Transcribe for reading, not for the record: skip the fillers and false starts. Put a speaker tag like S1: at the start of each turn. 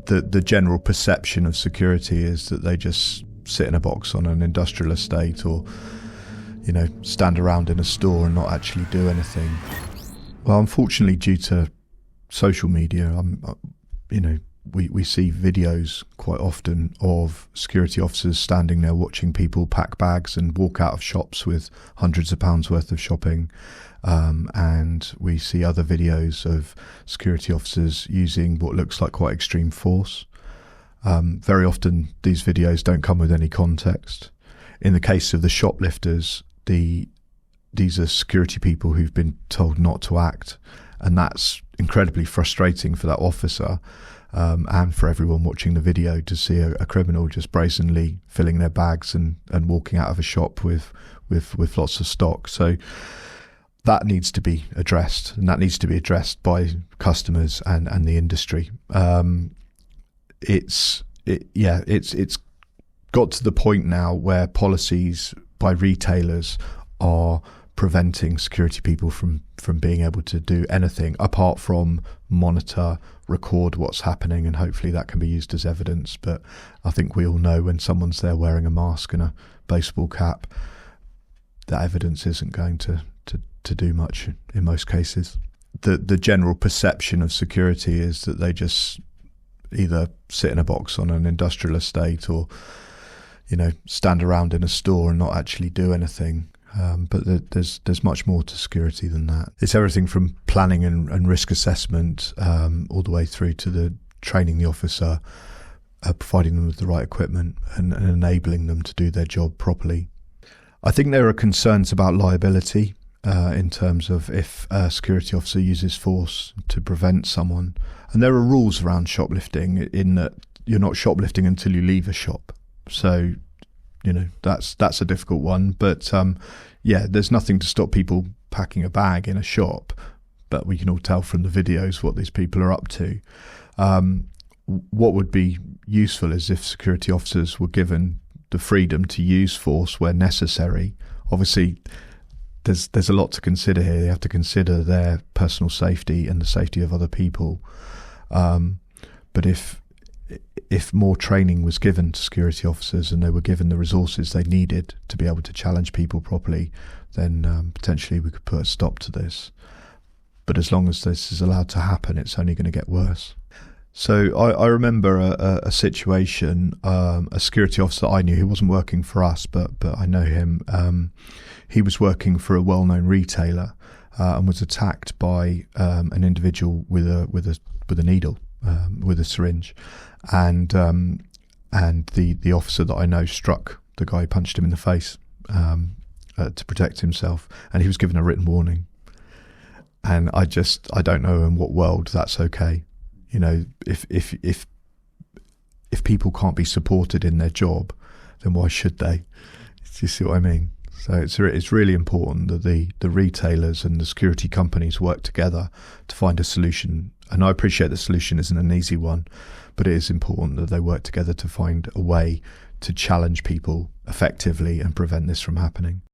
S1: the general perception of security is that they just sit in a box on an industrial estate, or stand around in a store and not actually do anything. Well, unfortunately, due to social media, we see videos quite often of security officers standing there watching people pack bags and walk out of shops with hundreds of pounds worth of shopping. And we see other videos of security officers using what looks like quite extreme force. Very often these videos don't come with any context. In the case of the shoplifters, these are security people who've been told not to act, and that's incredibly frustrating for that officer, and for everyone watching the video, to see a criminal just brazenly filling their bags and walking out of a shop with lots of stock. So that needs to be addressed, and that needs to be addressed by customers and the industry. It's got to the point now where policies by retailers are preventing security people from being able to do anything apart from monitor, record what's happening, and hopefully that can be used as evidence. But I think we all know when someone's there wearing a mask and a baseball cap, that evidence isn't going to do much in most cases. The general perception of security is that they just either sit in a box on an industrial estate, or stand around in a store and not actually do anything. But there's much more to security than that. It's everything from planning and risk assessment, all the way through to the training the officer, providing them with the right equipment and enabling them to do their job properly. I think there are concerns about liability in terms of if a security officer uses force to prevent someone. And there are rules around shoplifting in that you're not shoplifting until you leave a shop. So that's a difficult one, but there's nothing to stop people packing a bag in a shop, but we can all tell from the videos what these people are up to. What would be useful is if security officers were given the freedom to use force where necessary. Obviously, there's a lot to consider here. They have to consider their personal safety and the safety of other people. But if more training was given to security officers and they were given the resources they needed to be able to challenge people properly, then potentially we could put a stop to this. But as long as this is allowed to happen, it's only going to get worse. So I remember a situation, a security officer I knew, who wasn't working for us, but I know him. He was working for a well-known retailer and was attacked by an individual with a needle, with a syringe, and the officer that I know struck the guy, punched him in the face to protect himself, and he was given a written warning. And I don't know in what world that's okay. If people can't be supported in their job, then why should they? Do you see what I mean? So it's really important that the retailers and the security companies work together to find a solution. And I appreciate the solution isn't an easy one, but it is important that they work together to find a way to challenge people effectively and prevent this from happening.